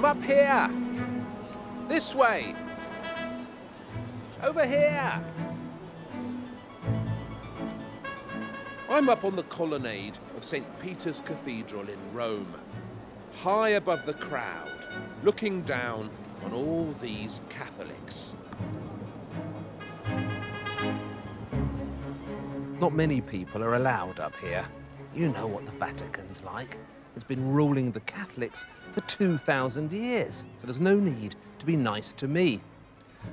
up here! This way! Over here! I'm up on the colonnade of St. Peter's Cathedral in Rome, high above the crowd, looking down on all these Catholics. Not many people are allowed up here. You know what the Vatican's like. It's been ruling the Catholics for 2,000 years, so there's no need to be nice to me.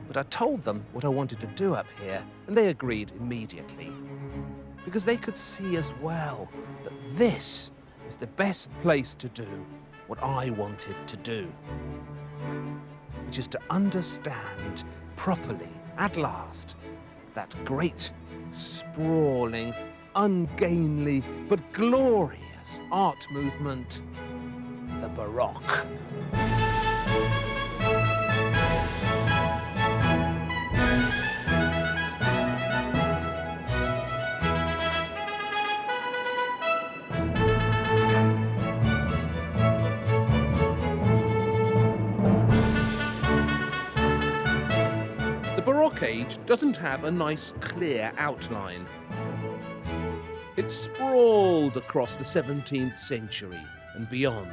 But I told them what I wanted to do up here, and they agreed immediately. Because they could see as well that this is the best place to do what I wanted to do, which is to understand properly, at last, that great, sprawling, ungainly, but glorious art movement, the Baroque. The Baroque age doesn't have a nice, clear outline. It sprawled across the 17th century and beyond.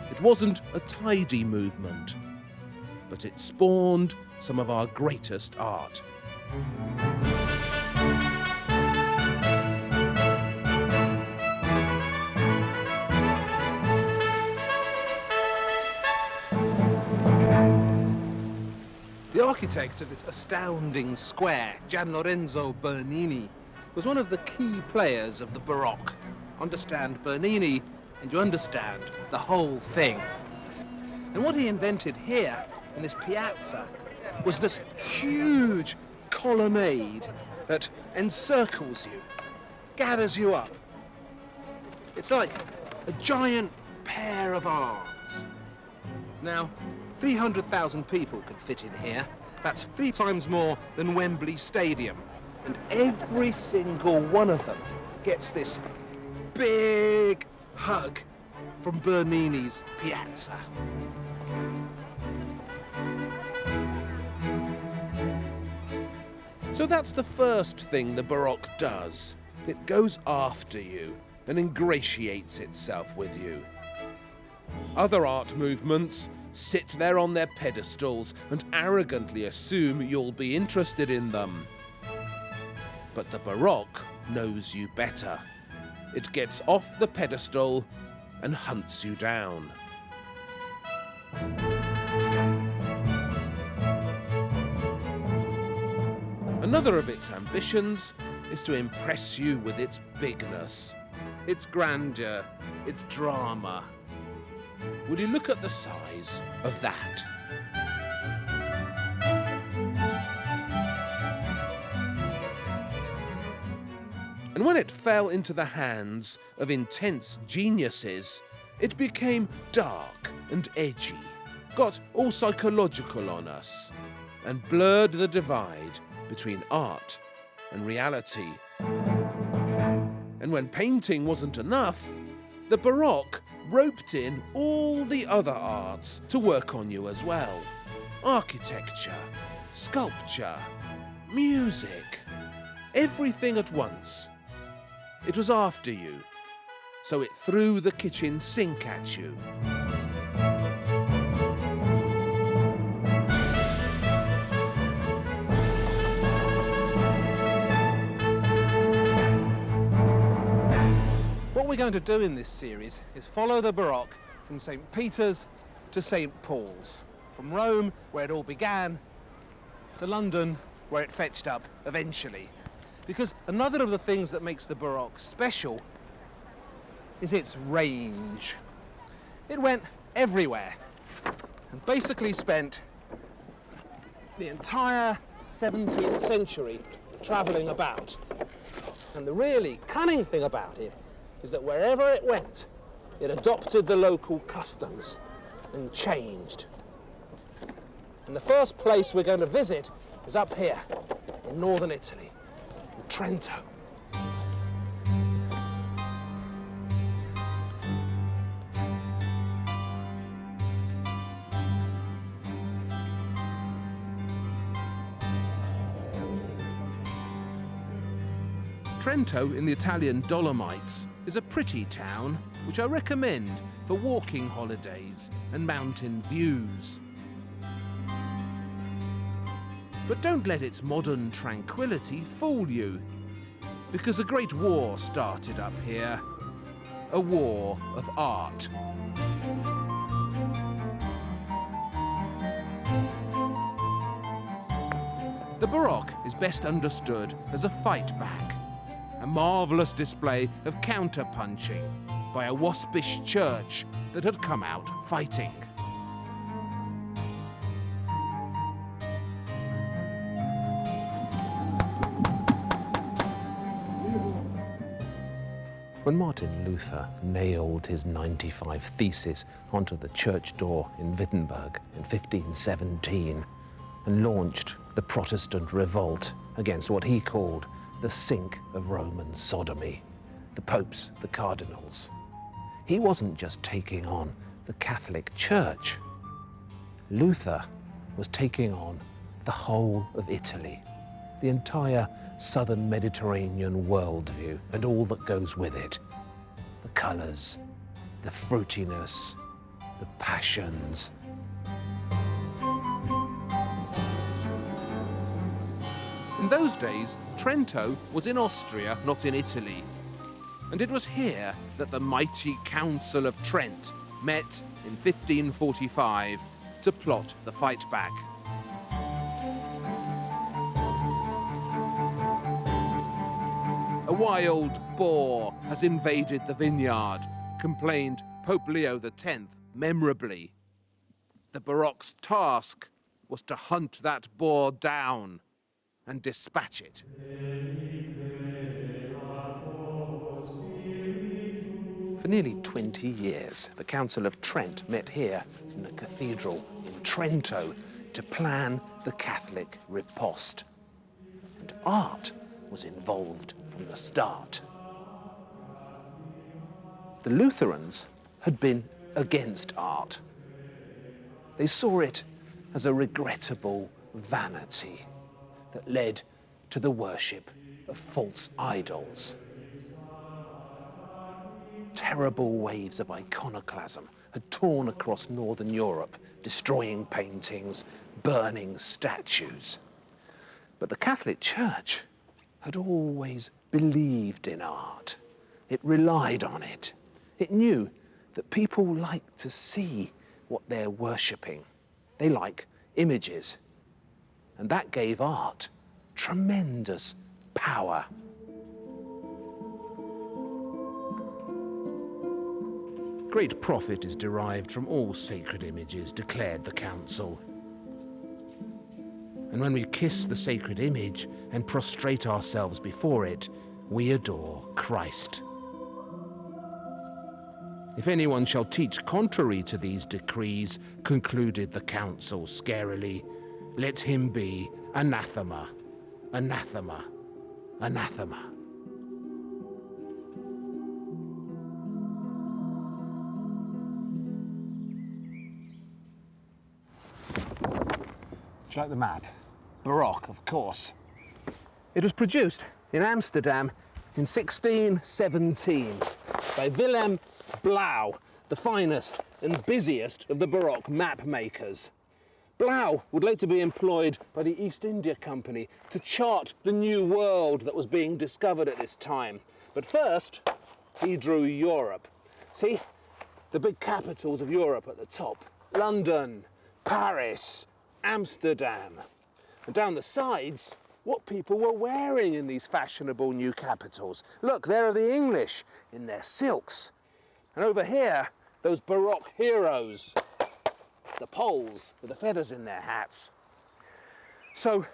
It wasn't a tidy movement, but it spawned some of our greatest art. The architect of this astounding square, Gian Lorenzo Bernini, was one of the key players of the Baroque. Understand Bernini, and you understand the whole thing. And what he invented here, in this piazza, was this huge colonnade that encircles you, gathers you up. It's like a giant pair of arms. Now, 300,000 people could fit in here. That's 3 times more than Wembley Stadium. And every single one of them gets this big hug from Bernini's piazza. So that's the first thing the Baroque does. It goes after you and ingratiates itself with you. Other art movements sit there on their pedestals and arrogantly assume you'll be interested in them. But the Baroque knows you better. It gets off the pedestal and hunts you down. Another of its ambitions is to impress you with its bigness, its grandeur, its drama. Will you look at the size of that? And when it fell into the hands of intense geniuses, it became dark and edgy, got all psychological on us, and blurred the divide between art and reality. And when painting wasn't enough, the Baroque roped in all the other arts to work on you as well. Architecture, sculpture, music, everything at once. It was after you, so it threw the kitchen sink at you. What we're going to do in this series is follow the Baroque from St. Peter's to St. Paul's, from Rome, where it all began, to London, where it fetched up eventually. Because another of the things that makes the Baroque special is its range. It went everywhere and basically spent the entire 17th century travelling about. And the really cunning thing about it is that wherever it went, it adopted the local customs and changed. And the first place we're going to visit is up here in northern Italy, in Trento. Trento in the Italian Dolomites is a pretty town which I recommend for walking holidays and mountain views. But don't let its modern tranquility fool you, because a great war started up here, a war of art. The Baroque is best understood as a fightback, a marvellous display of counter-punching by a waspish church that had come out fighting. When Martin Luther nailed his 95 Theses onto the church door in Wittenberg in 1517 and launched the Protestant revolt against what he called the sink of Roman sodomy, the popes, the cardinals, he wasn't just taking on the Catholic Church. Luther was taking on the whole of Italy, the entire southern Mediterranean worldview and all that goes with it. The colours, the fruitiness, the passions. In those days, Trento was in Austria, not in Italy. And it was here that the mighty Council of Trent met in 1545 to plot the fightback. A wild boar has invaded the vineyard, complained Pope Leo X memorably. The Baroque's task was to hunt that boar down and dispatch it. For nearly 20 years, the Council of Trent met here in the cathedral in Trento to plan the Catholic riposte. And art was involved from the start. The Lutherans had been against art. They saw it as a regrettable vanity that led to the worship of false idols. Terrible waves of iconoclasm had torn across Northern Europe, destroying paintings, burning statues. But the Catholic Church had always believed in art. It relied on it. It knew that people like to see what they're worshipping. They like images. And that gave art tremendous power. Great profit is derived from all sacred images, declared the council. And when we kiss the sacred image and prostrate ourselves before it, we adore Christ. If anyone shall teach contrary to these decrees, concluded the council scarily, let him be anathema, anathema, anathema. Do you like the map? Baroque, of course. It was produced in Amsterdam in 1617 by Willem Blauw, the finest and busiest of the Baroque map makers. Blauw would later be employed by the East India Company to chart the new world that was being discovered at this time. But first, he drew Europe. See, the big capitals of Europe at the top. London, Paris, Amsterdam. And down the sides, what people were wearing in these fashionable new capitals. Look, there are the English in their silks. And over here, those Baroque heroes, the Poles with the feathers in their hats. So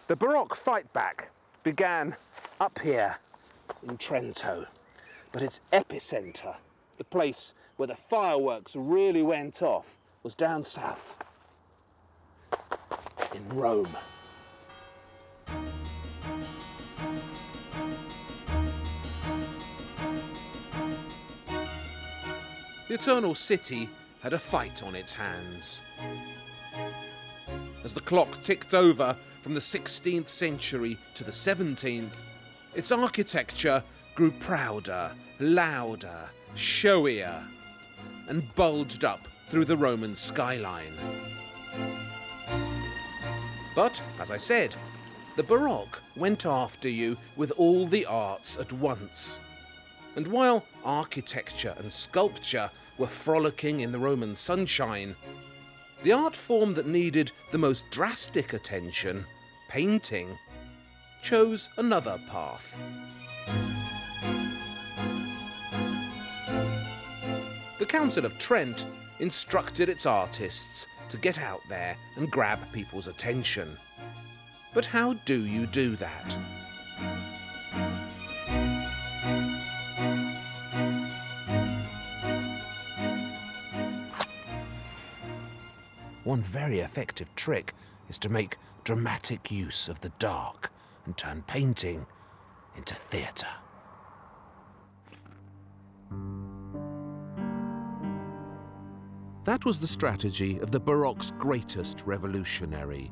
the Baroque fightback began up here in Trento, but its epicenter, the place where the fireworks really went off, was down south in Rome. The Eternal City had a fight on its hands. As the clock ticked over from the 16th century to the 17th, Its architecture grew prouder, louder, showier, and bulged up through the Roman skyline. But, as I said, the Baroque went after you with all the arts at once. And while architecture and sculpture were frolicking in the Roman sunshine, the art form that needed the most drastic attention, painting, chose another path. The Council of Trent instructed its artists to get out there and grab people's attention. But how do you do that? One very effective trick is to make dramatic use of the dark and turn painting into theatre. That was the strategy of the Baroque's greatest revolutionary,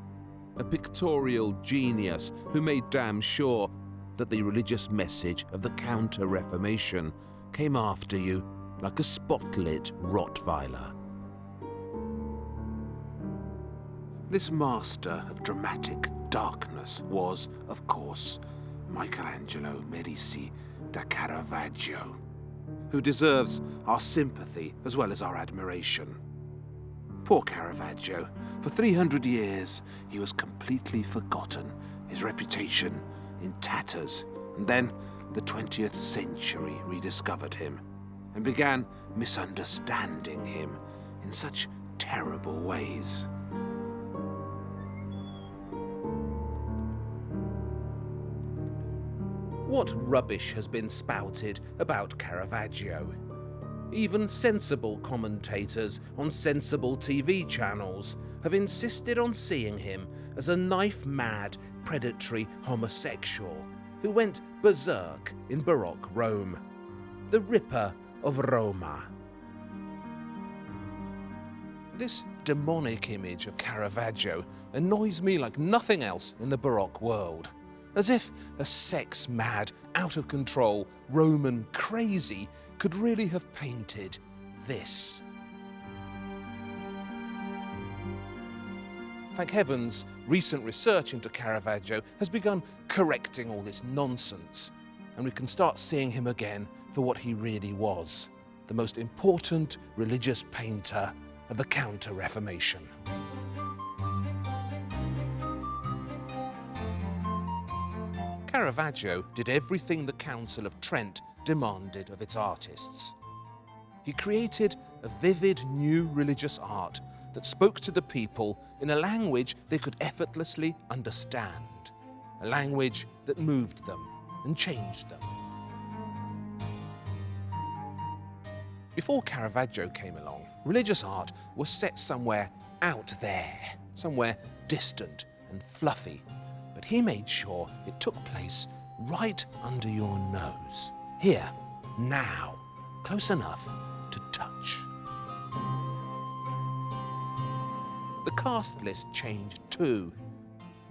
a pictorial genius who made damn sure that the religious message of the Counter-Reformation came after you like a spotlit Rottweiler. This master of dramatic darkness was, of course, Michelangelo Merisi da Caravaggio, who deserves our sympathy as well as our admiration. Poor Caravaggio. For 300 years, he was completely forgotten, his reputation in tatters, and then the 20th century rediscovered him and began misunderstanding him in such terrible ways. What rubbish has been spouted about Caravaggio? Even sensible commentators on sensible TV channels have insisted on seeing him as a knife-mad, predatory homosexual who went berserk in Baroque Rome, the Ripper of Roma. This demonic image of Caravaggio annoys me like nothing else in the Baroque world. As if a sex-mad, out-of-control Roman crazy could really have painted this. Thank heavens, recent research into Caravaggio has begun correcting all this nonsense, and we can start seeing him again for what he really was, the most important religious painter of the Counter-Reformation. Caravaggio did everything the Council of Trent demanded of its artists. He created a vivid new religious art that spoke to the people in a language they could effortlessly understand, a language that moved them and changed them. Before Caravaggio came along, religious art was set somewhere out there, somewhere distant and fluffy. But he made sure it took place right under your nose. Here, now, close enough to touch. The cast list changed too.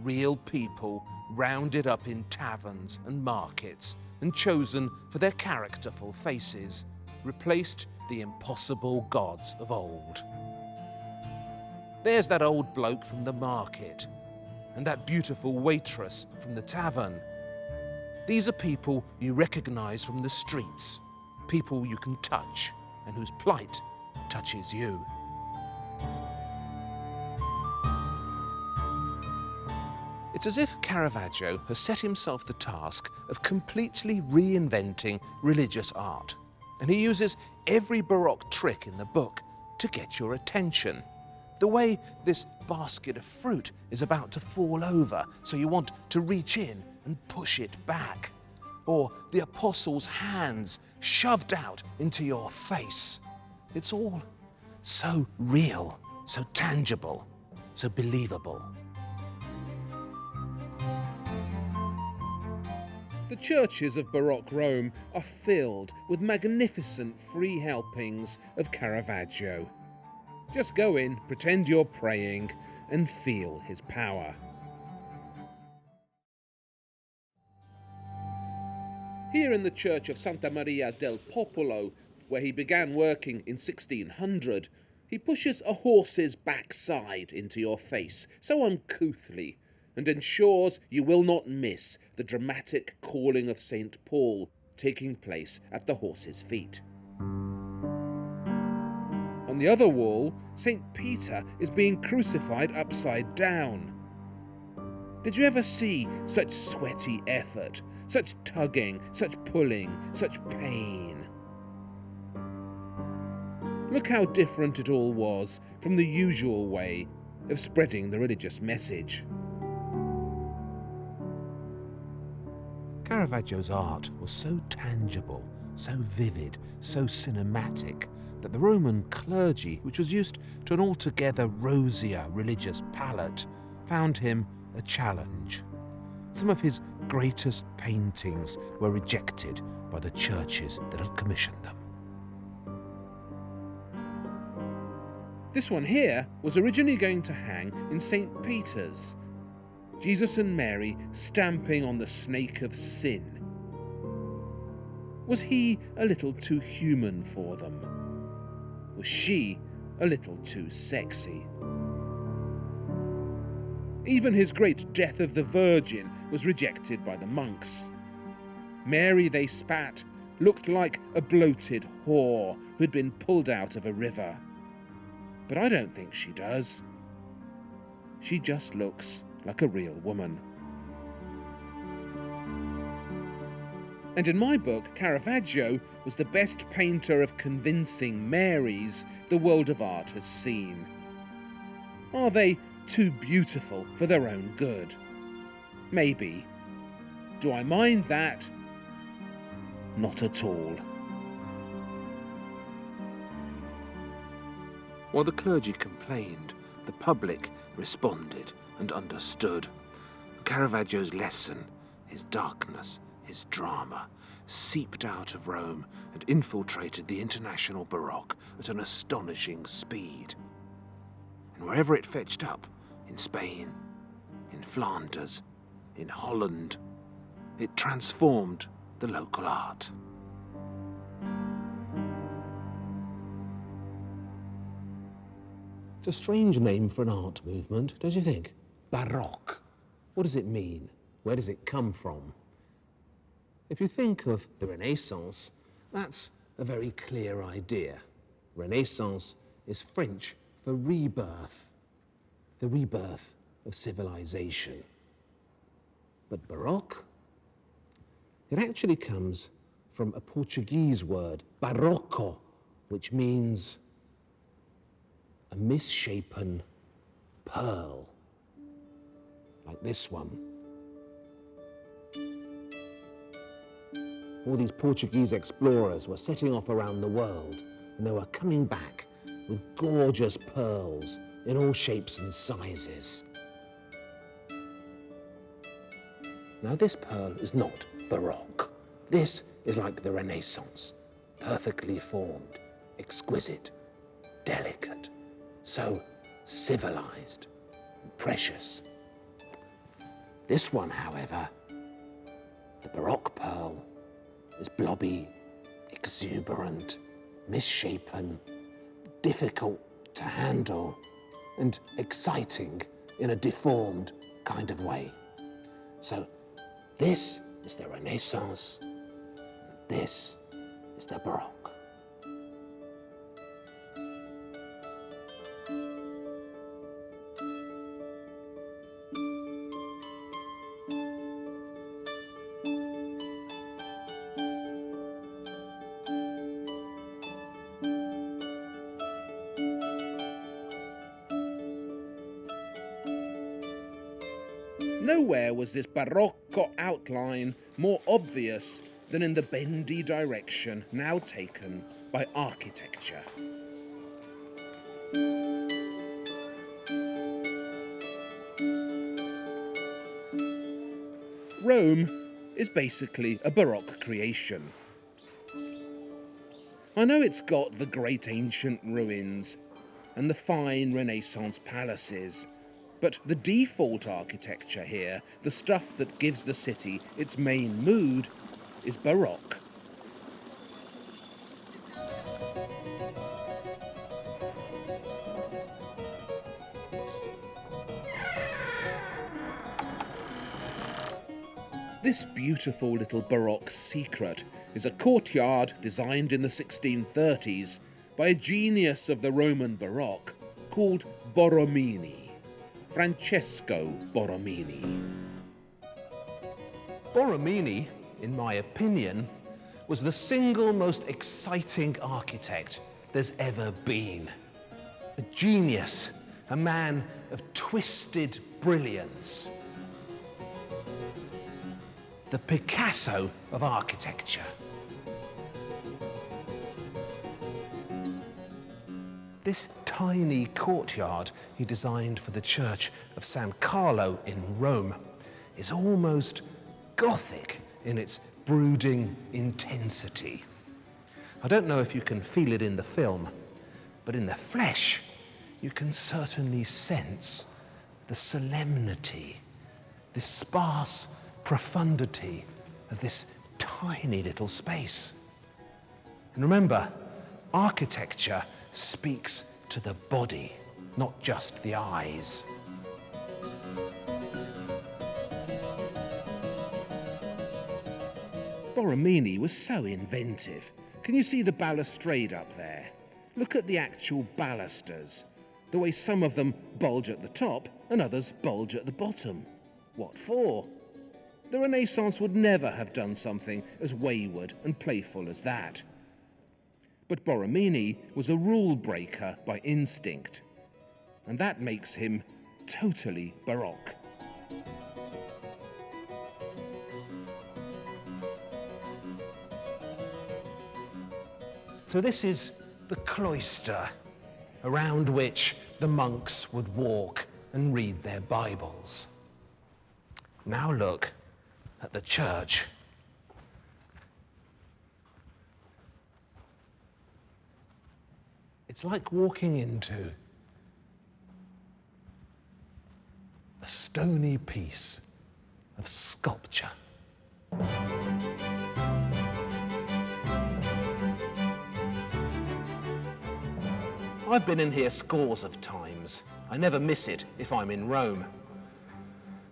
Real people rounded up in taverns and markets and chosen for their characterful faces replaced the impossible gods of old. There's that old bloke from the market, and that beautiful waitress from the tavern. These are people you recognize from the streets, people you can touch and whose plight touches you. It's as if Caravaggio has set himself the task of completely reinventing religious art, and he uses every Baroque trick in the book to get your attention. The way this basket of fruit is about to fall over, so you want to reach in and push it back. Or the apostles' hands shoved out into your face. It's all so real, so tangible, so believable. The churches of Baroque Rome are filled with magnificent free helpings of Caravaggio. Just go in, pretend you're praying, and feel his power. Here in the church of Santa Maria del Popolo, where he began working in 1600, he pushes a horse's backside into your face so uncouthly, and ensures you will not miss the dramatic calling of St. Paul taking place at the horse's feet. On the other wall, St. Peter is being crucified upside down. Did you ever see such sweaty effort, such tugging, such pulling, such pain? Look how different it all was from the usual way of spreading the religious message. Caravaggio's art was so tangible, so vivid, so cinematic, that the Roman clergy, which was used to an altogether rosier religious palette, found him a challenge. Some of his greatest paintings were rejected by the churches that had commissioned them. This one here was originally going to hang in St. Peter's. Jesus and Mary stamping on the snake of sin. Was he a little too human for them? Was she a little too sexy? Even his great Death of the Virgin was rejected by the monks. Mary, they spat, looked like a bloated whore who'd been pulled out of a river. But I don't think she does. She just looks like a real woman. And in my book, Caravaggio was the best painter of convincing Marys the world of art has seen. Are they too beautiful for their own good? Maybe. Do I mind that? Not at all. While the clergy complained, the public responded and understood. Caravaggio's lesson, his darkness, his drama, seeped out of Rome and infiltrated the international Baroque at an astonishing speed. And wherever it fetched up, in Spain, in Flanders, in Holland, it transformed the local art. It's a strange name for an art movement, don't you think? Baroque. What does it mean? Where does it come from? If you think of the Renaissance, that's a very clear idea. Renaissance is French for rebirth, the rebirth of civilization. But Baroque? It actually comes from a Portuguese word, barroco, which means a misshapen pearl, like this one. All these Portuguese explorers were setting off around the world, and they were coming back with gorgeous pearls in all shapes and sizes. Now this pearl is not Baroque. This is like the Renaissance, perfectly formed, exquisite, delicate, so civilized and precious. This one, however, the Baroque pearl, is blobby, exuberant, misshapen, difficult to handle, and exciting in a deformed kind of way. So this is the Renaissance, this is the Baroque. Nowhere was this Barocco outline more obvious than in the bendy direction now taken by architecture. Rome is basically a Baroque creation. I know it's got the great ancient ruins and the fine Renaissance palaces, but the default architecture here, the stuff that gives the city its main mood, is Baroque. This beautiful little Baroque secret is a courtyard designed in the 1630s by a genius of the Roman Baroque called Borromini, Francesco Borromini. Borromini, in my opinion, was the single most exciting architect there's ever been. A genius, a man of twisted brilliance. The Picasso of architecture. This tiny courtyard he designed for the church of San Carlo in Rome is almost Gothic in its brooding intensity. I don't know if you can feel it in the film, but in the flesh you can certainly sense the solemnity, the sparse profundity of this tiny little space. And remember, architecture speaks to the body, not just the eyes. Borromini was so inventive. Can you see the balustrade up there? Look at the actual balusters. The way some of them bulge at the top and others bulge at the bottom. What for? The Renaissance would never have done something as wayward and playful as that. But Borromini was a rule breaker by instinct, and that makes him totally Baroque. So this is the cloister around which the monks would walk and read their Bibles. Now look at the church. It's like walking into a stony piece of sculpture. I've been in here scores of times. I never miss it if I'm in Rome.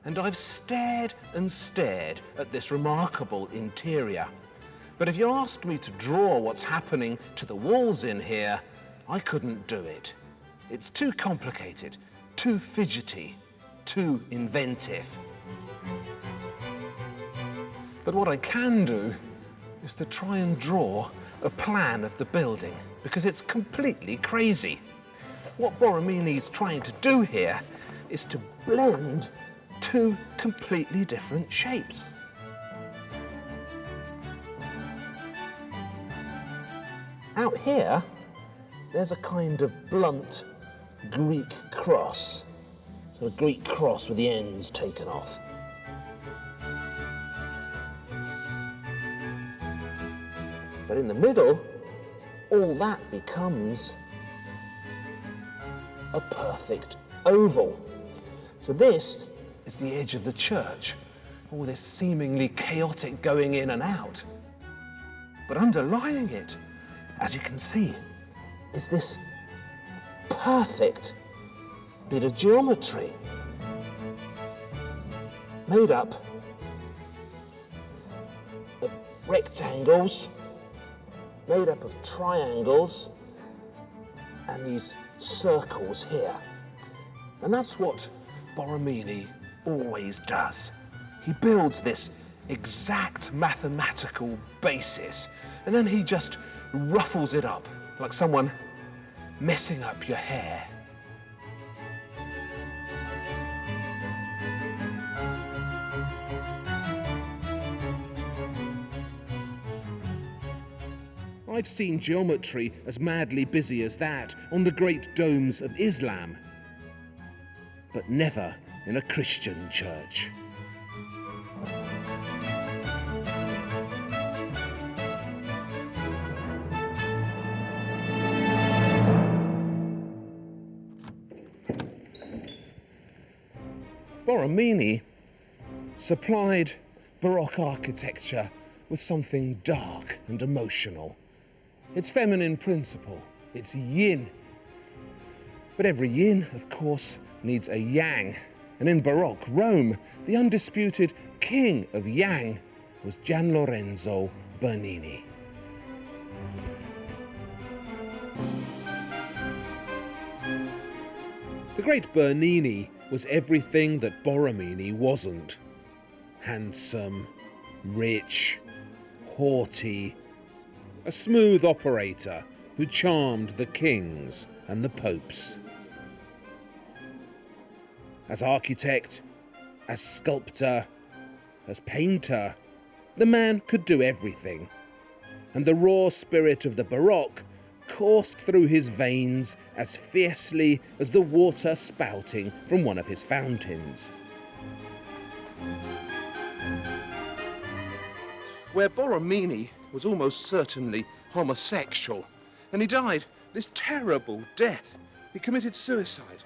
And I've stared and stared at this remarkable interior. But if you asked me to draw what's happening to the walls in here, I couldn't do it. It's too complicated, too fidgety, too inventive. But what I can do is to try and draw a plan of the building, because it's completely crazy. What Borromini's trying to do here is to blend two completely different shapes. Out here, there's a kind of blunt Greek cross. So a Greek cross with the ends taken off. But in the middle, all that becomes a perfect oval. So this is the edge of the church, all this seemingly chaotic going in and out. But underlying it, as you can see, is this perfect bit of geometry made up of rectangles, made up of triangles, and these circles here. And that's what Borromini always does. He builds this exact mathematical basis, and then he just ruffles it up like someone messing up your hair. I've seen geometry as madly busy as that on the great domes of Islam, but never in a Christian church. Borromini supplied Baroque architecture with something dark and emotional. It's feminine principle, it's yin. But every yin, of course, needs a yang. And in Baroque Rome, the undisputed king of yang was Gian Lorenzo Bernini. The great Bernini was everything that Borromini wasn't. Handsome, rich, haughty, a smooth operator who charmed the kings and the popes. As architect, as sculptor, as painter, the man could do everything. And the raw spirit of the Baroque coursed through his veins as fiercely as the water spouting from one of his fountains. Where Borromini was almost certainly homosexual, and he died this terrible death. He committed suicide,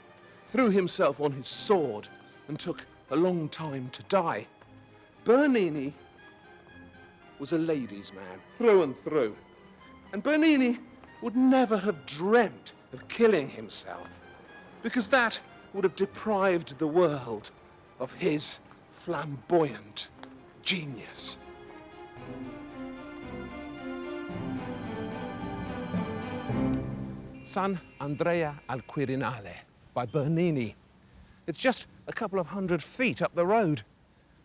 threw himself on his sword, and took a long time to die. Bernini was a ladies' man, through and through. And Bernini would never have dreamt of killing himself, because that would have deprived the world of his flamboyant genius. San Andrea al Quirinale by Bernini. It's just a couple of 100 feet up the road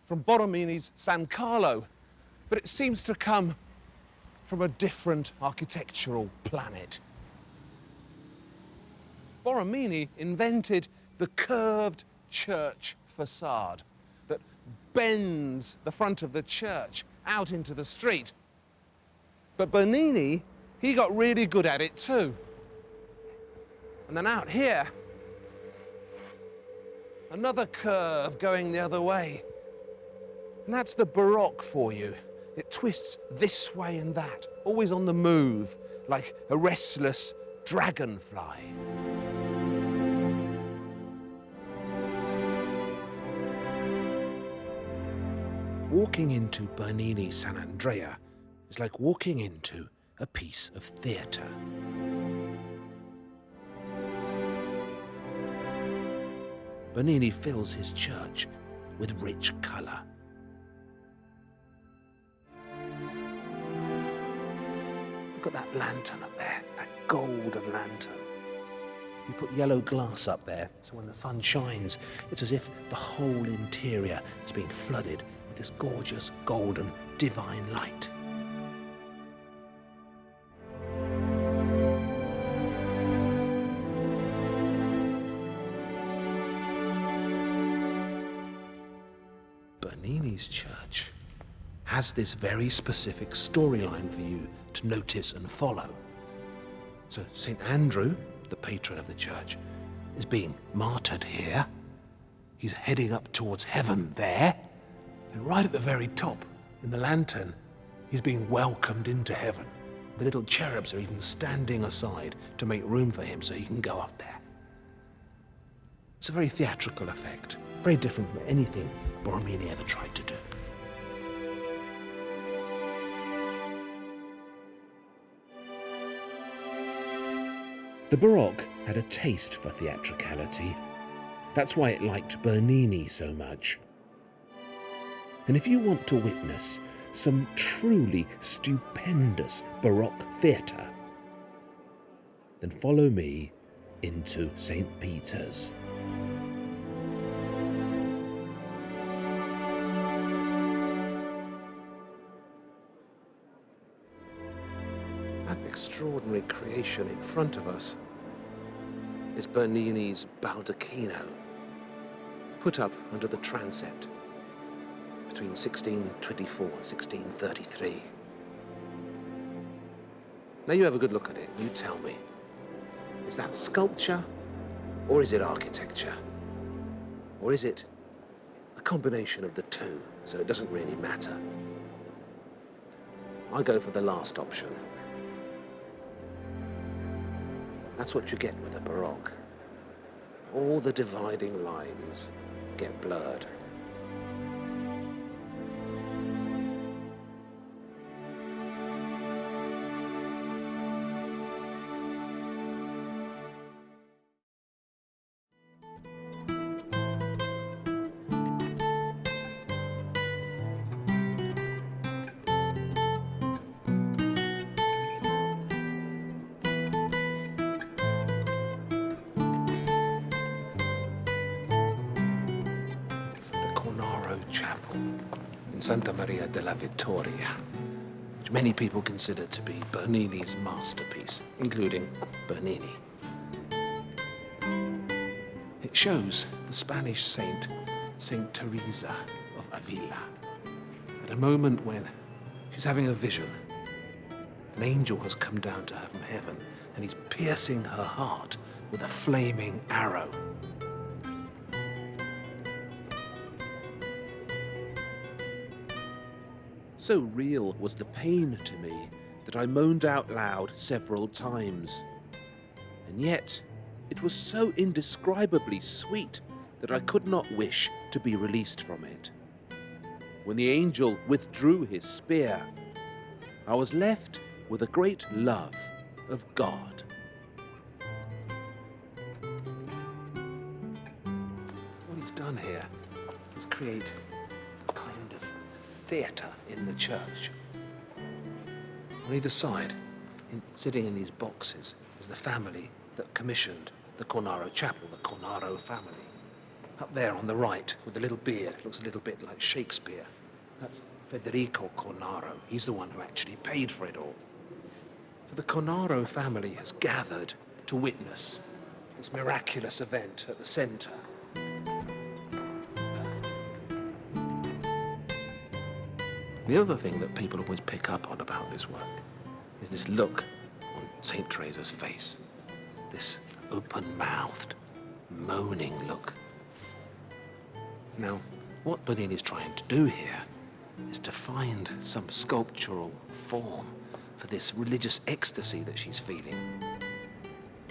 from Borromini's San Carlo, but it seems to come from a different architectural planet. Borromini invented the curved church facade that bends the front of the church out into the street. But Bernini, he got really good at it too. And then out here, another curve going the other way. And that's the Baroque for you. It twists this way and that, always on the move, like a restless dragonfly. Walking into Bernini's San Andrea is like walking into a piece of theatre. Bernini fills his church with rich colour. Look at that lantern up there, that golden lantern. You put yellow glass up there, so when the sun shines, it's as if the whole interior is being flooded with this gorgeous, golden, divine light. Bernini's church has this very specific storyline for you to notice and follow. So St. Andrew, the patron of the church, is being martyred here. He's heading up towards heaven there. And right at the very top, in the lantern, he's being welcomed into heaven. The little cherubs are even standing aside to make room for him so he can go up there. It's a very theatrical effect, very different from anything Borromini ever tried to do. The Baroque had a taste for theatricality. That's why it liked Bernini so much. And if you want to witness some truly stupendous Baroque theatre, then follow me into St. Peter's. That extraordinary creation in front of us is Bernini's Baldacchino, put up under the transept between 1624 and 1633. Now you have a good look at it, you tell me. Is that sculpture, or is it architecture? Or is it a combination of the two, so it doesn't really matter? I go for the last option. That's what you get with a Baroque. All the dividing lines get blurred. Chapel in Santa Maria della Vittoria, which many people consider to be Bernini's masterpiece, including Bernini. It shows the Spanish saint, Saint Teresa of Avila, at a moment when she's having a vision. An angel has come down to her from heaven, and he's piercing her heart with a flaming arrow. So real was the pain to me that I moaned out loud several times. And yet, it was so indescribably sweet that I could not wish to be released from it. When the angel withdrew his spear, I was left with a great love of God. What he's done here is create a kind of theatre in the church. On either side, sitting in these boxes, is the family that commissioned the Cornaro Chapel, the Cornaro family. Up there on the right, with the little beard, looks a little bit like Shakespeare. That's Federico Cornaro. He's the one who actually paid for it all. So the Cornaro family has gathered to witness this miraculous event at the centre. The other thing that people always pick up on about this work is this look on St. Teresa's face. This open-mouthed, moaning look. Now, what Bernini is trying to do here is to find some sculptural form for this religious ecstasy that she's feeling.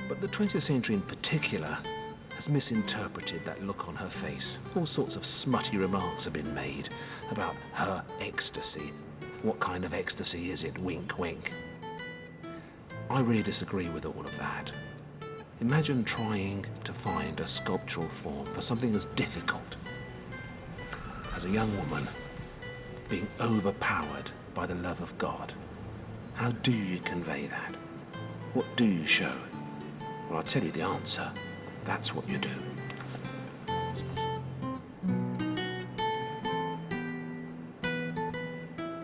But the 20th century in particular has misinterpreted that look on her face. All sorts of smutty remarks have been made about her ecstasy. What kind of ecstasy is it? Wink, wink. I really disagree with all of that. Imagine trying to find a sculptural form for something as difficult as a young woman being overpowered by the love of God. How do you convey that? What do you show? Well, I'll tell you the answer. That's what you do.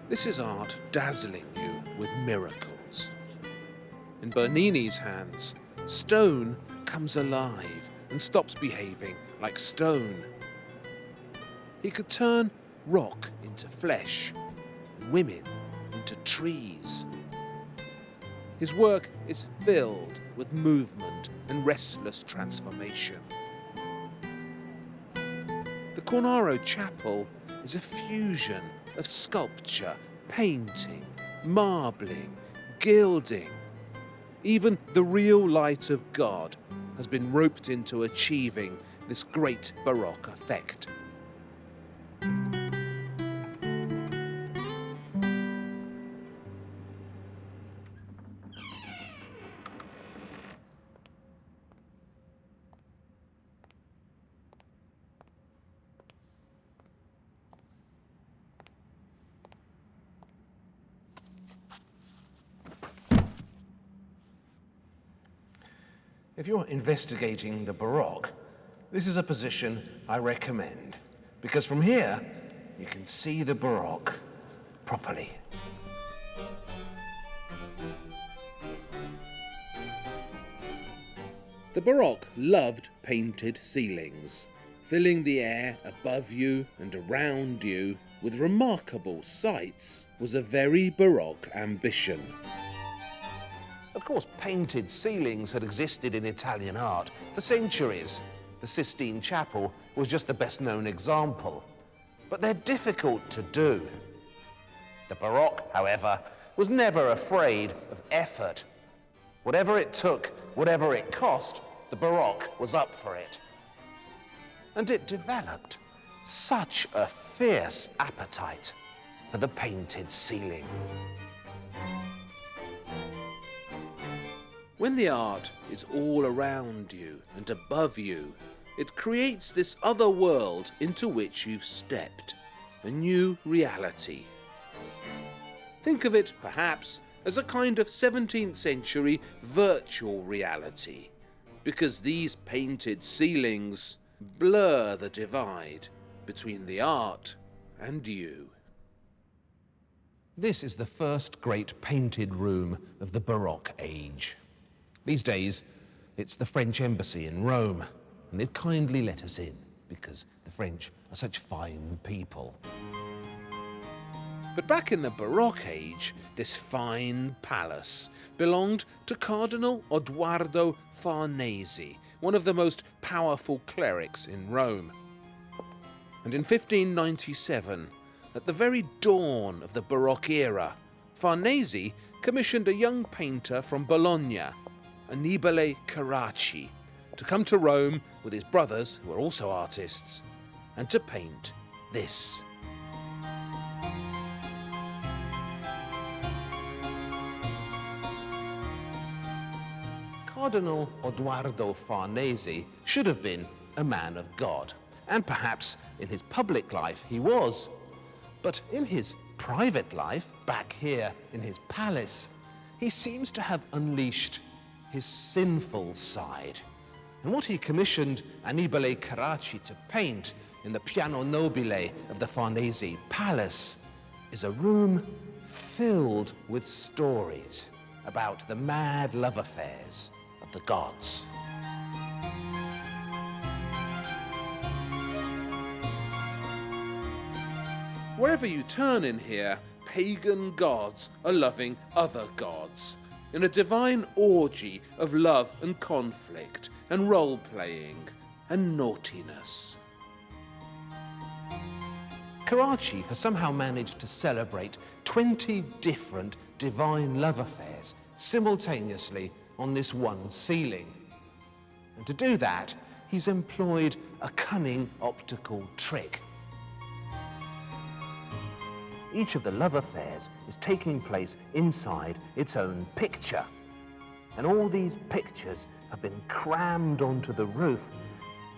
This is art dazzling you with miracles. In Bernini's hands, stone comes alive and stops behaving like stone. He could turn rock into flesh, and women into trees. His work is filled with movement and restless transformation. The Cornaro Chapel is a fusion of sculpture, painting, marbling, gilding. Even the real light of God has been roped into achieving this great Baroque effect. If you're investigating the Baroque, this is a position I recommend, because from here you can see the Baroque properly. The Baroque loved painted ceilings, filling the air above you and around you with remarkable sights was a very Baroque ambition. Of course, painted ceilings had existed in Italian art for centuries. The Sistine Chapel was just the best-known example. But they're difficult to do. The Baroque, however, was never afraid of effort. Whatever it took, whatever it cost, the Baroque was up for it. And it developed such a fierce appetite for the painted ceiling. When the art is all around you and above you, it creates this other world into which you've stepped, a new reality. Think of it, perhaps, as a kind of 17th century virtual reality, because these painted ceilings blur the divide between the art and you. This is the first great painted room of the Baroque age. These days, it's the French embassy in Rome, and they've kindly let us in because the French are such fine people. But back in the Baroque age, this fine palace belonged to Cardinal Odoardo Farnese, one of the most powerful clerics in Rome. And in 1597, at the very dawn of the Baroque era, Farnese commissioned a young painter from Bologna, Annibale Carracci, to come to Rome with his brothers, who are also artists, and to paint this. Cardinal Odoardo Farnese should have been a man of God, and perhaps in his public life he was. But in his private life, back here in his palace, he seems to have unleashed his sinful side. And what he commissioned Annibale Carracci to paint in the Piano Nobile of the Farnese Palace is a room filled with stories about the mad love affairs of the gods. Wherever you turn in here, pagan gods are loving other gods, in a divine orgy of love and conflict and role-playing and naughtiness. Carracci has somehow managed to celebrate 20 different divine love affairs simultaneously on this one ceiling. And to do that, he's employed a cunning optical trick. Each of the love affairs is taking place inside its own picture. And all these pictures have been crammed onto the roof,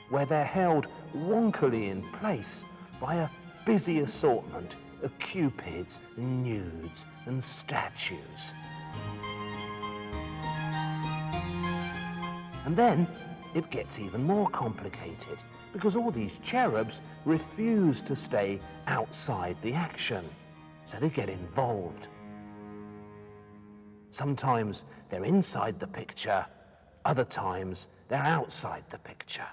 where they're held wonkily in place by a busy assortment of cupids and nudes and statues. And then it gets even more complicated, because all these cherubs refuse to stay outside the action, so they get involved. Sometimes they're inside the picture, other times they're outside the picture.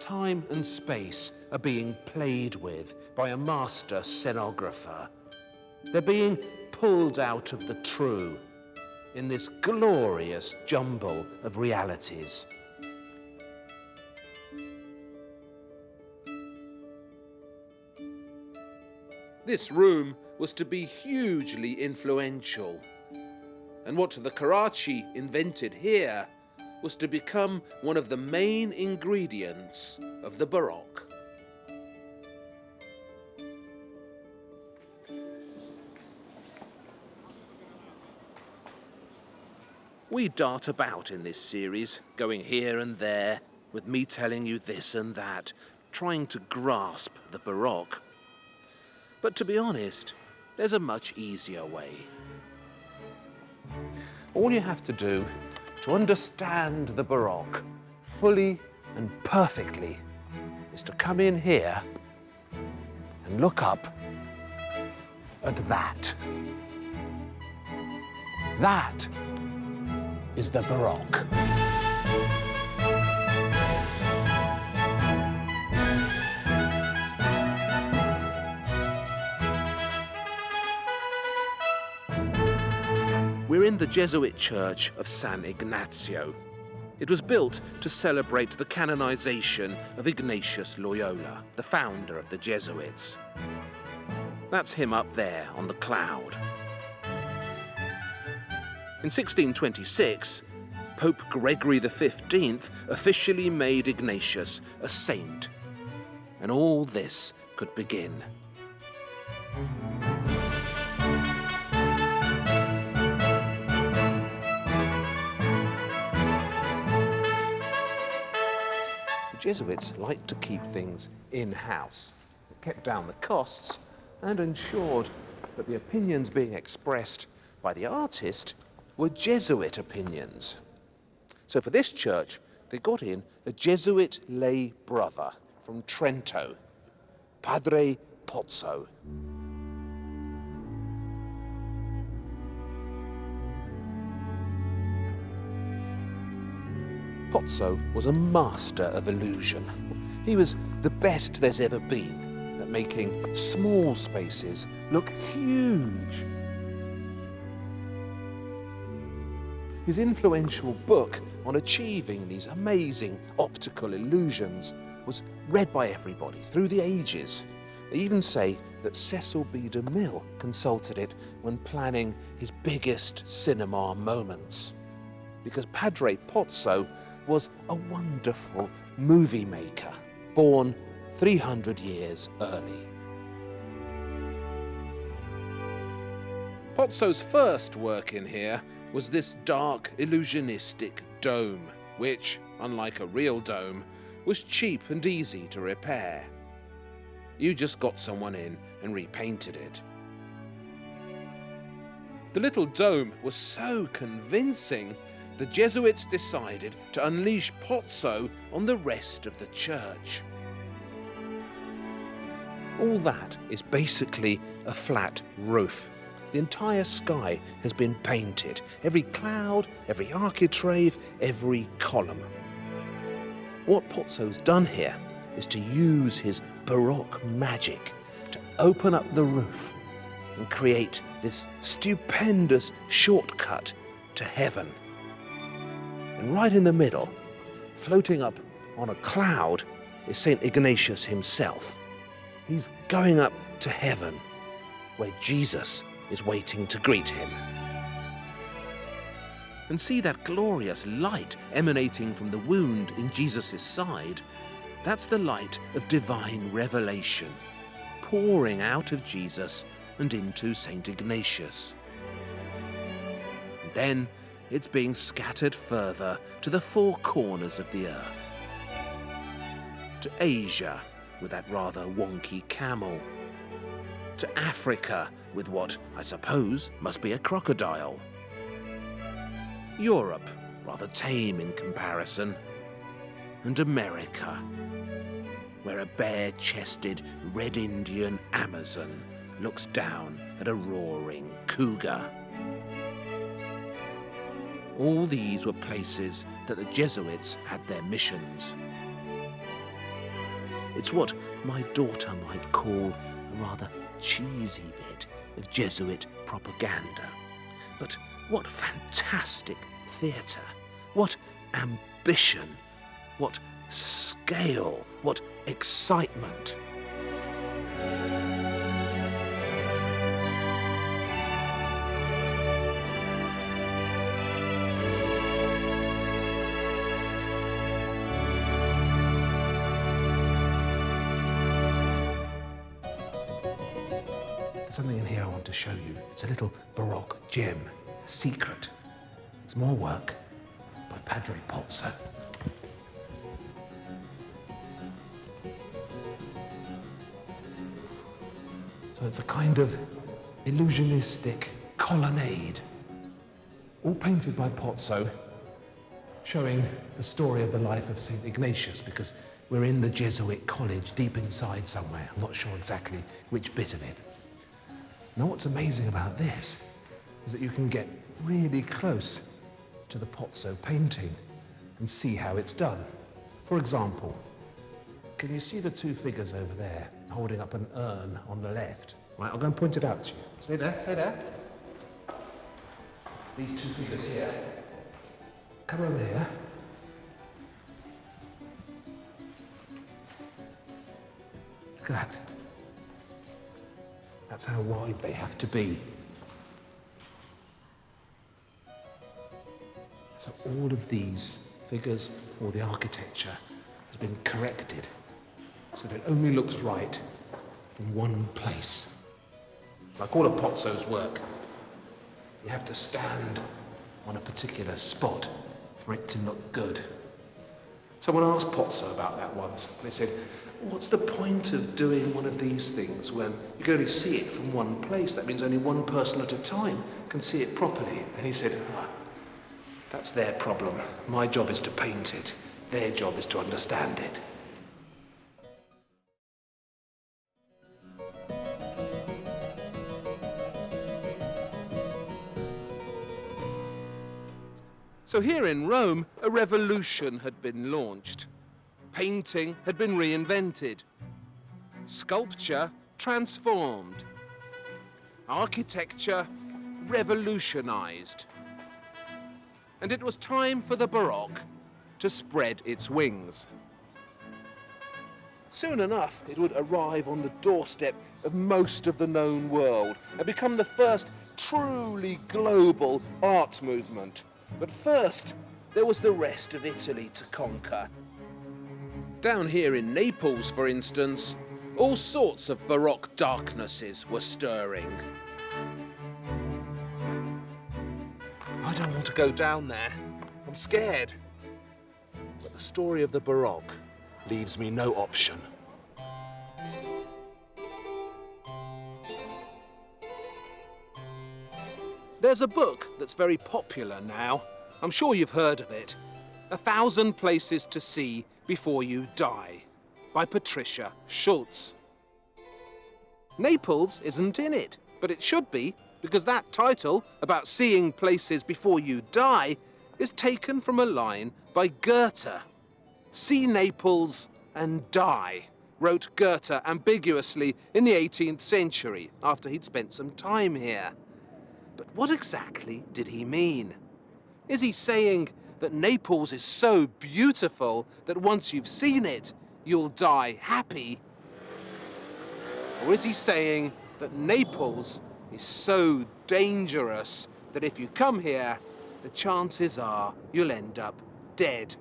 Time and space are being played with by a master scenographer. They're being pulled out of the true in this glorious jumble of realities. This room was to be hugely influential, and what the Carracci invented here was to become one of the main ingredients of the Baroque. We dart about in this series, going here and there, with me telling you this and that, trying to grasp the Baroque. But to be honest, there's a much easier way. All you have to do to understand the Baroque fully and perfectly is to come in here and look up at that. That is the Baroque. We're in the Jesuit church of San Ignazio. It was built to celebrate the canonization of Ignatius Loyola, the founder of the Jesuits. That's him up there on the cloud. In 1626, Pope Gregory XV officially made Ignatius a saint, and all this could begin. The Jesuits liked to keep things in-house. It kept down the costs and ensured that the opinions being expressed by the artist were Jesuit opinions. So for this church, they got in a Jesuit lay brother from Trento, Padre Pozzo. Pozzo was a master of illusion. He was the best there's ever been at making small spaces look huge. His influential book on achieving these amazing optical illusions was read by everybody through the ages. They even say that Cecil B. DeMille consulted it when planning his biggest cinema moments. Because Padre Pozzo was a wonderful movie maker, born 300 years early. Pozzo's first work in here was this dark, illusionistic dome, which, unlike a real dome, was cheap and easy to repair. You just got someone in and repainted it. The little dome was so convincing, the Jesuits decided to unleash Pozzo on the rest of the church. All that is basically a flat roof. The entire sky has been painted. Every cloud, every architrave, every column. What Pozzo's done here is to use his Baroque magic to open up the roof and create this stupendous shortcut to heaven. And right in the middle, floating up on a cloud, is St. Ignatius himself. He's going up to heaven, where Jesus is waiting to greet him. And see that glorious light emanating from the wound in Jesus' side? That's the light of divine revelation, pouring out of Jesus and into St. Ignatius. And then it's being scattered further to the four corners of the earth. To Asia, with that rather wonky camel. To Africa, with what, I suppose, must be a crocodile. Europe, rather tame in comparison. And America, where a bare-chested Red Indian Amazon looks down at a roaring cougar. All these were places that the Jesuits had their missions. It's what my daughter might call a rather cheesy bit of Jesuit propaganda. But what fantastic theatre, what ambition, what scale, what excitement. Something in here I want to show you. It's a little Baroque gem, a secret. It's more work by Padre Pozzo. So it's a kind of illusionistic colonnade, all painted by Pozzo, showing the story of the life of St. Ignatius, because we're in the Jesuit college deep inside somewhere. I'm not sure exactly which bit of it. Now, what's amazing about this is that you can get really close to the Pozzo painting and see how it's done. For example, can you see the two figures over there holding up an urn on the left? Right, I'll go and point it out to you. Stay there, stay there. These two figures here. Come over here. Look at that. That's how wide they have to be. So all of these figures, all the architecture, has been corrected so that it only looks right from one place. Like all of Pozzo's work, you have to stand on a particular spot for it to look good. Someone asked Pozzo about that once. They said, what's the point of doing one of these things when you can only see it from one place? That means only one person at a time can see it properly. And he said, that's their problem. My job is to paint it. Their job is to understand it. So here in Rome, a revolution had been launched. Painting had been reinvented. Sculpture transformed. Architecture revolutionized. And it was time for the Baroque to spread its wings. Soon enough, it would arrive on the doorstep of most of the known world and become the first truly global art movement. But first, there was the rest of Italy to conquer. Down here in Naples, for instance, all sorts of Baroque darknesses were stirring. I don't want to go down there. I'm scared. But the story of the Baroque leaves me no option. There's a book that's very popular now. I'm sure you've heard of it. 1,000 Places to See Before You Die, by Patricia Schultz. Naples isn't in it, but it should be, because that title, about seeing places before you die, is taken from a line by Goethe. See Naples and die, wrote Goethe ambiguously in the 18th century, after he'd spent some time here. But what exactly did he mean? Is he saying that Naples is so beautiful that once you've seen it, you'll die happy? Or is he saying that Naples is so dangerous that if you come here, the chances are you'll end up dead?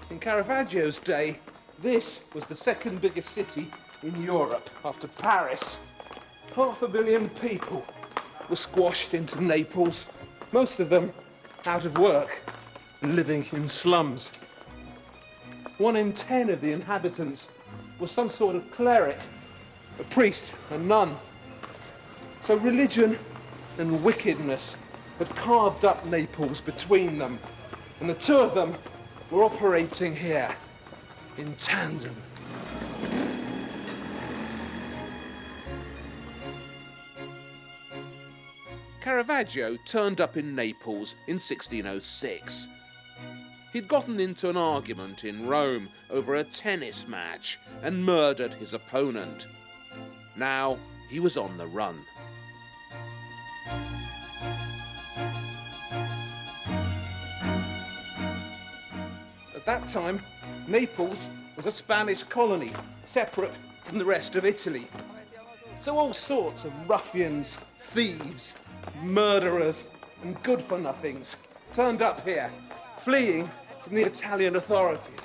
In Caravaggio's day, this was the second biggest city in Europe after Paris. 500 million people were squashed into Naples, most of them out of work and living in slums. 1 in 10 of the inhabitants was some sort of cleric, a priest, a nun. So religion and wickedness had carved up Naples between them, and the two of them were operating here in tandem. Caravaggio turned up in Naples in 1606. He'd gotten into an argument in Rome over a tennis match and murdered his opponent. Now he was on the run. At that time, Naples was a Spanish colony, separate from the rest of Italy. So all sorts of ruffians, thieves, murderers and good-for-nothings turned up here, fleeing from the Italian authorities.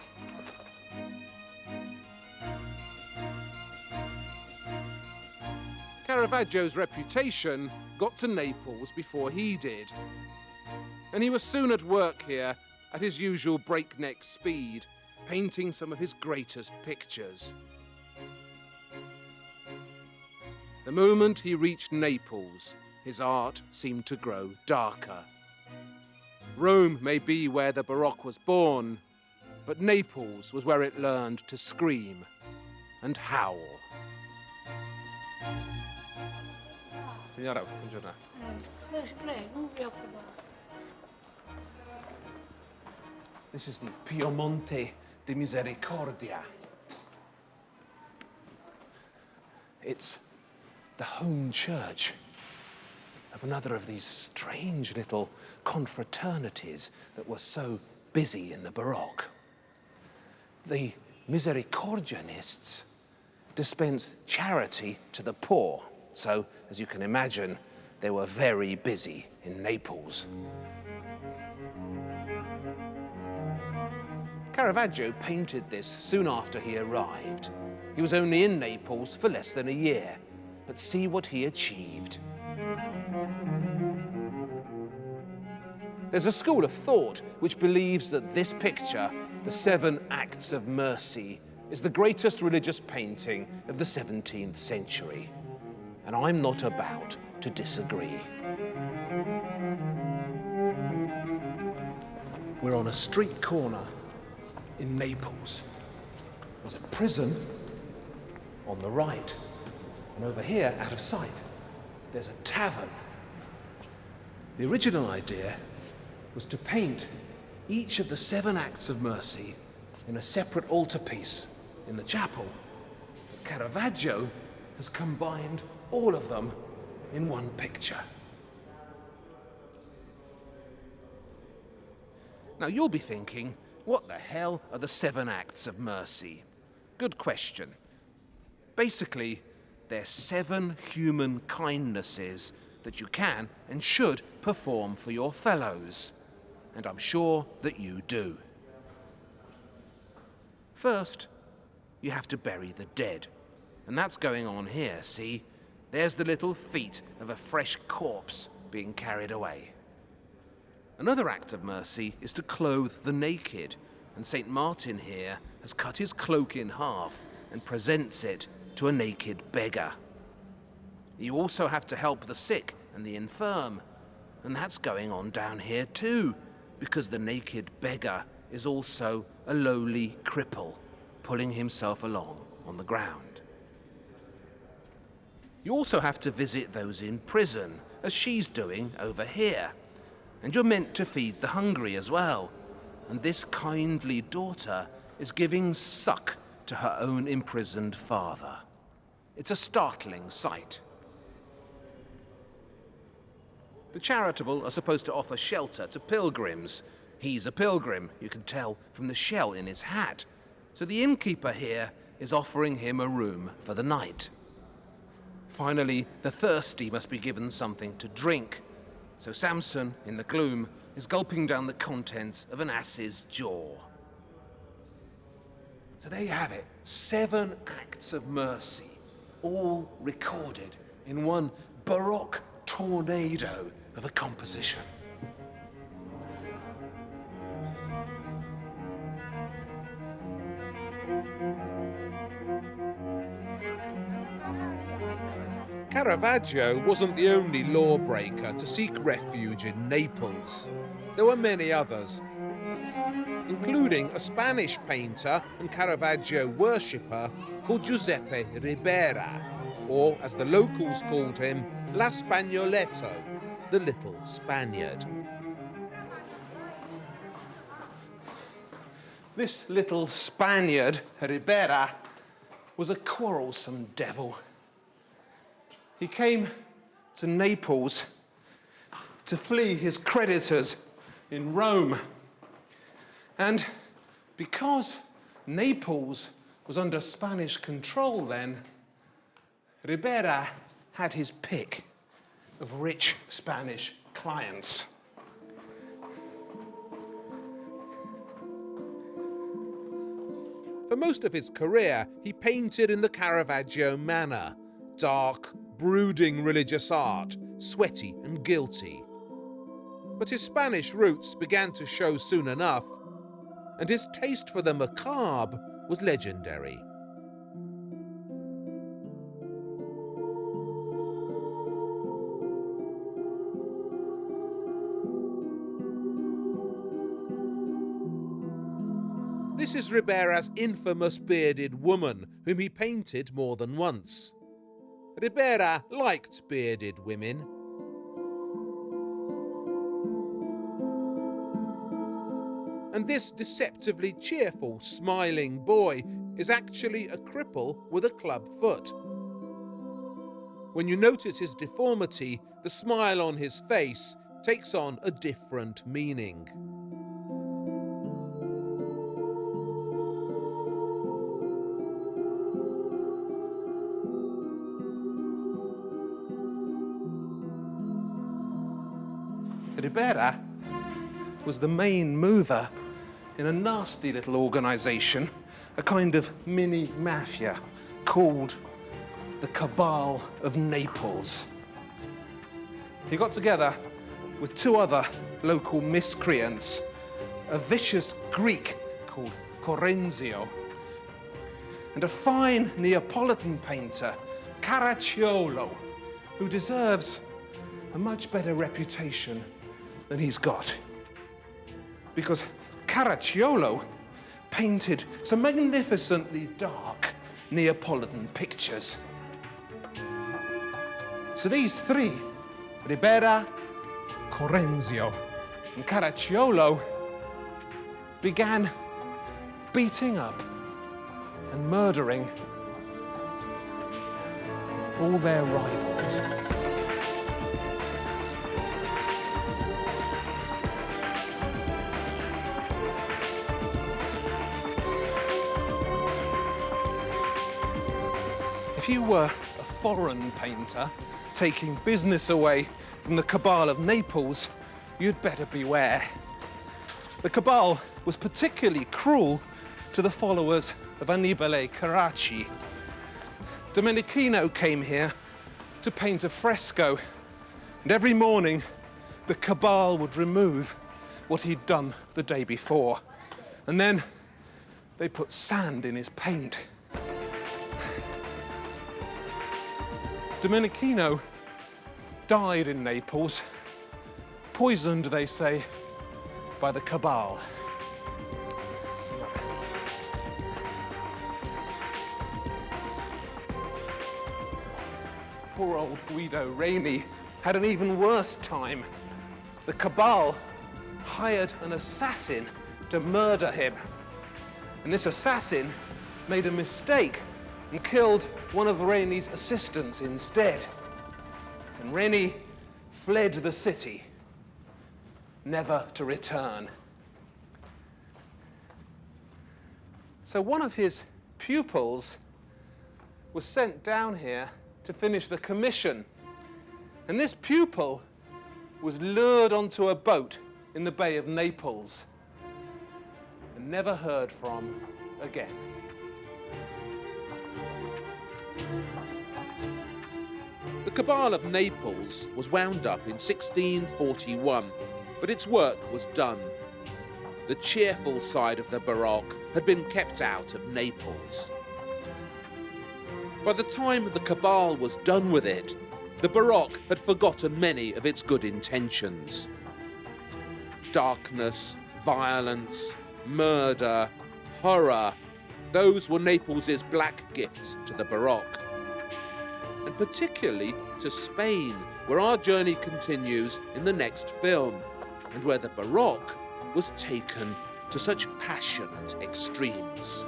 Caravaggio's reputation got to Naples before he did, and he was soon at work here at his usual breakneck speed, painting some of his greatest pictures. The moment he reached Naples, his art seemed to grow darker. Rome may be where the Baroque was born, but Naples was where it learned to scream and howl. Signora, buongiorno. This is the Piemonte di Misericordia. It's the home church of another of these strange little confraternities that were so busy in the Baroque. The Misericordianists dispensed charity to the poor, so, as you can imagine, they were very busy in Naples. Caravaggio painted this soon after he arrived. He was only in Naples for less than a year, but see what he achieved. There's a school of thought which believes that this picture, the 7 Acts of Mercy, is the greatest religious painting of the 17th century. And I'm not about to disagree. We're on a street corner in Naples. There's a prison on the right. And over here, out of sight, there's a tavern. The original idea was to paint each of the 7 acts of mercy in a separate altarpiece in the chapel. But Caravaggio has combined all of them in one picture. Now you'll be thinking, what the hell are the 7 acts of mercy? Good question. Basically, they're 7 human kindnesses that you can and should perform for your fellows. And I'm sure that you do. First, you have to bury the dead. And that's going on here, see? There's the little feet of a fresh corpse being carried away. Another act of mercy is to clothe the naked, and St. Martin here has cut his cloak in half and presents it to a naked beggar. You also have to help the sick and the infirm, and that's going on down here too, because the naked beggar is also a lowly cripple, pulling himself along on the ground. You also have to visit those in prison, as she's doing over here. And you're meant to feed the hungry as well. And this kindly daughter is giving suck to her own imprisoned father. It's a startling sight. The charitable are supposed to offer shelter to pilgrims. He's a pilgrim, you can tell from the shell in his hat. So the innkeeper here is offering him a room for the night. Finally, the thirsty must be given something to drink. So Samson, in the gloom, is gulping down the contents of an ass's jaw. So there you have it, 7 acts of mercy, all recorded in one Baroque tornado of a composition. Caravaggio wasn't the only lawbreaker to seek refuge in Naples. There were many others, including a Spanish painter and Caravaggio worshipper called Giuseppe Ribera, or as the locals called him, La Spagnoletto, the Little Spaniard. This little Spaniard, Ribera, was a quarrelsome devil. He came to Naples to flee his creditors in Rome. And because Naples was under Spanish control then, Ribera had his pick of rich Spanish clients. For most of his career, he painted in the Caravaggio manner, dark, brooding religious art, sweaty and guilty. But his Spanish roots began to show soon enough, and his taste for the macabre was legendary. This is Ribera's infamous bearded woman, whom he painted more than once. Ribera liked bearded women. And this deceptively cheerful, smiling boy is actually a cripple with a club foot. When you notice his deformity, the smile on his face takes on a different meaning. Ribera was the main mover in a nasty little organization, a kind of mini mafia called the Cabal of Naples. He got together with 2 other local miscreants, a vicious Greek called Correnzio, and a fine Neapolitan painter, Caracciolo, who deserves a much better reputation than he's got. because Caravaggio painted some magnificently dark Neapolitan pictures. So these three, Ribera, Correnzio, and Caravaggio, began beating up and murdering all their rivals. If you were a foreign painter taking business away from the cabal of Naples, you'd better beware. The cabal was particularly cruel to the followers of Annibale Carracci. Domenichino came here to paint a fresco, and every morning the cabal would remove what he'd done the day before, and then they put sand in his paint. Domenichino died in Naples, poisoned, they say, by the cabal. Poor old Guido Reni had an even worse time. The cabal hired an assassin to murder him. And this assassin made a mistake and killed one of Reni's assistants instead. And Reni fled the city, never to return. So one of his pupils was sent down here to finish the commission. And this pupil was lured onto a boat in the Bay of Naples and never heard from again. The Cabal of Naples was wound up in 1641, but its work was done. The cheerful side of the Baroque had been kept out of Naples. By the time the Cabal was done with it, the Baroque had forgotten many of its good intentions. Darkness, violence, murder, horror, those were Naples' black gifts to the Baroque. And particularly to Spain, where our journey continues in the next film, and where the Baroque was taken to such passionate extremes.